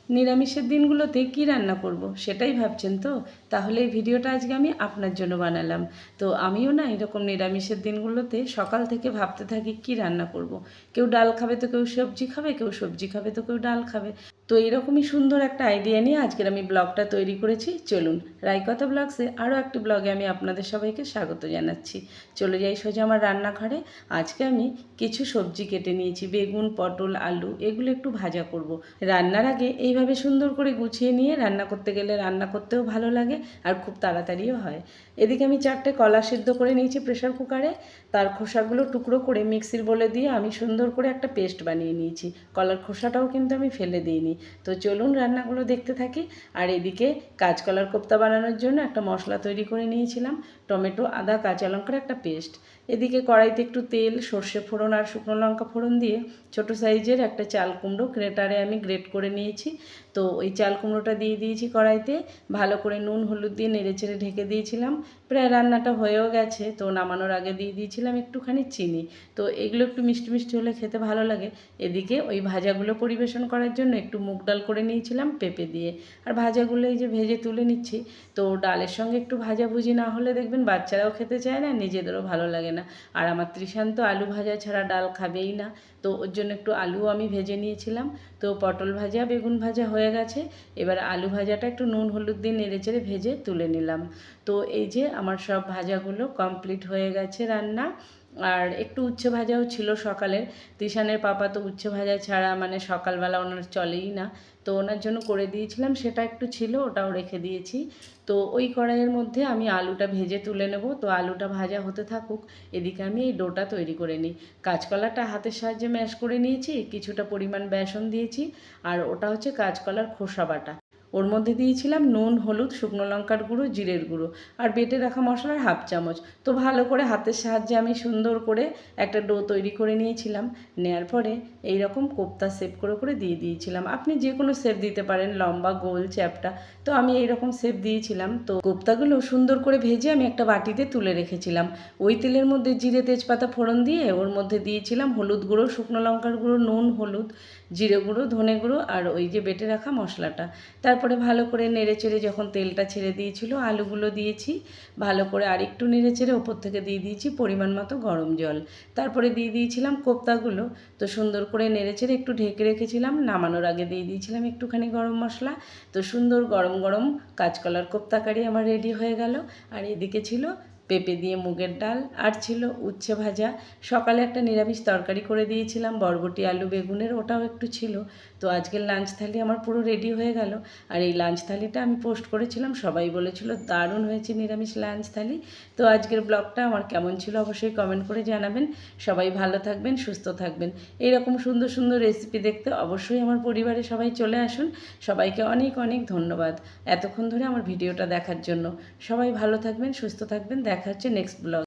নিরামিষের দিনগুলোতে কি রান্না করব সেটাই ভাবছেন তো? তাহলে এই ভিডিওটা আজকে আমি আপনার জন্য বানালাম। তো আমিও না এরকম নিরামিষের দিনগুলোতে সকাল থেকে ভাবতে থাকি কি রান্না করব। কেউ ডাল খাবে তো কেউ সবজি খাবে, কেউ সবজি খাবে তো কেউ ডাল খাবে। তো এরকমই সুন্দর একটা আইডিয়া নিয়ে আজকের আমি ব্লগটা তৈরি করেছি। চলুন রাইকথা ব্লগসে আরও একটি ব্লগে আমি আপনাদের সবাইকে স্বাগত জানাচ্ছি। চলে যাই সোজা আমার রান্নাঘরে। আজকে আমি কিছু সবজি কেটে নিয়েছি, বেগুন, পটল, আলু, এগুলো একটু ভাজা করব। রান্নার আগে এইভাবে সুন্দর করে গুছিয়ে নিয়ে রান্না করতে গেলে রান্না করতেও ভালো লাগে আর খুব তাড়াতাড়িও হয়। এদিকে আমি 4টে কলা সিদ্ধ করে নিয়েছি প্রেশার কুকারে। তার খোসাগুলো টুকরো করে মিক্সির বোলে দিয়ে আমি সুন্দর করে একটা পেস্ট বানিয়ে নিয়েছি। কলার খোসাটাও কিন্তু আমি ফেলে দিইনি। তো চলুন রান্নাগুলো দেখতে থাকি। আর এদিকে কাঁচকলার কোপ্তা বানানোর জন্য একটা মশলা তৈরি করে নিয়েছিলাম, টমেটো, আদা, কাঁচা লঙ্কার একটা পেস্ট। এদিকে কড়াইতে একটু তেল, সর্ষে ফোড়ন আর শুকনো লঙ্কা ফোড়ন দিয়ে ছোটো সাইজের একটা চাল কুমড়ো গ্রেটারে আমি গ্রেট করে নিয়েছি। তো ওই চাল কুমড়োটা দিয়ে দিয়েছি কড়াইতে, ভালো করে নুন হলুদ দিয়ে নেড়েচেড়ে ঢেকে দিয়েছিলাম। প্রায় রান্নাটা হয়েও গেছে। তো নামানোর আগে দিয়ে দিয়েছিলাম একটুখানি চিনি। তো এগুলো একটু মিষ্টি মিষ্টি হলে খেতে ভালো লাগে। এদিকে ওই ভাজাগুলো পরিবেশন করার জন্য একটু মুগ ডাল করে নিয়েছিলাম পেঁপে দিয়ে। আর ভাজাগুলো এই যে ভেজে তুলে নিচ্ছি। তো ডালের সঙ্গে একটু ভাজাভুজি না হলে দেখবেন বাচ্চারাও খেতে চায় না, নিজেদেরও ভালো লাগে না। আর আমার তৃষান তো আলু ভাজা ছাড়া ডাল খাবেই না। তো ওর জন্য একটু আলুও আমি ভেজে নিয়েছিলাম। তো পটল ভাজা, বেগুন ভাজা হয়ে গেছে। এবার আলু ভাজাটা একটু নুন হলুদ দিয়ে নেড়েচেড়ে ভেজে তুলে নিলাম। তো এই যে আমার সব ভাজাগুলো কমপ্লিট হয়ে গেছে রান্না। আর একটু উচ্ছে ভাজাও ছিল সকালের। তৃষানের পাপা তো উচ্ছে ভাজা ছাড়া মানে সকালবেলা ওনার চলেই না। তো ওনার জন্য করে দিয়েছিলাম, সেটা একটু ছিল, ওটাও রেখে দিয়েছি। তো ওই কড়াইয়ের মধ্যে আমি আলুটা ভেজে তুলে নেব। তো আলুটা ভাজা হতে থাকুক, এদিকে আমি এই ডোটা তৈরি করে নিই। কাঁচকলাটা হাতের সাহায্যে ম্যাশ করে নিয়েছি, কিছুটা পরিমাণ বেসন দিয়েছি। আর ওটা হচ্ছে কাঁচকলার খোসা বাটা। ওর মধ্যে দিয়েছিলাম নুন, হলুদ, শুকনো লঙ্কার গুঁড়ো, জিরের গুঁড়ো আর বেটে রাখা মশলার হাফ চামচ। তো ভালো করে হাতের সাহায্যে আমি সুন্দর করে একটা ডো তৈরি করে নিয়েছিলাম। নেয়ার পরে এই রকম কোপ্তা শেপ করে করে দিয়ে দিয়েছিলাম। আপনি যে কোনো শেপ দিতে পারেন, লম্বা, গোল, চ্যাপ্টা। তো আমি এই রকম শেপ দিয়েছিলাম। তো কোপ্তাগুলো সুন্দর করে ভেজে আমি একটা বাটিতে তুলে রেখেছিলাম। ওই তেলের মধ্যে জিরে তেজপাতা ফোড়ন দিয়ে ওর মধ্যে দিয়েছিলাম হলুদ গুঁড়ো, শুকনো লঙ্কার গুঁড়ো, নুন, হলুদ, জিরে গুঁড়ো, ধনে গুঁড়ো আর ওই যে বেটে রাখা মশলাটা। তারপরে ভালো করে নেড়েচেড়ে যখন তেলটা ছেড়ে দিয়েছিল আলুগুলো দিয়েছি। ভালো করে আরেকটু নেড়েচেড়ে ওপর থেকে দিয়ে দিয়েছি পরিমাণ মতো গরম জল। তারপরে দিয়ে দিয়েছিলাম কোপ্তাগুলো। তো সুন্দর করে নেড়েচেড়ে একটু ঢেকে রেখেছিলাম। নামানোর আগে দিয়ে দিয়েছিলাম একটুখানি গরম মশলা। তো সুন্দর গরম গরম কাঁচকলার কোপ্তা কারি আমার রেডি হয়ে গেল। আর এদিকে ছিল পেঁপে দিয়ে মুগের ডাল আর ছিল উচ্ছে ভাজা। সকালে একটা নিরামিষ তরকারি করে দিয়েছিলাম বরবটি আলু বেগুনের, ওটাও একটু ছিল। তো আজকের লাঞ্চ থালি আমার পুরো রেডি হয়ে গেল। আর এই লাঞ্চ থালিটা আমি পোস্ট করেছিলাম, সবাই বলেছিল দারুণ হয়েছে নিরামিষ লাঞ্চ থালি। তো আজকের ব্লগটা আমার কেমন ছিল অবশ্যই কমেন্ট করে জানাবেন। সবাই ভালো থাকবেন, সুস্থ থাকবেন। এইরকম সুন্দর সুন্দর রেসিপি দেখতে অবশ্যই আমার পরিবারে সবাই চলে আসুন। সবাইকে অনেক অনেক ধন্যবাদ এতক্ষণ ধরে আমার ভিডিওটা দেখার জন্য। সবাই ভালো থাকবেন, সুস্থ থাকবেন। দেখা হচ্ছে নেক্সট ব্লগ।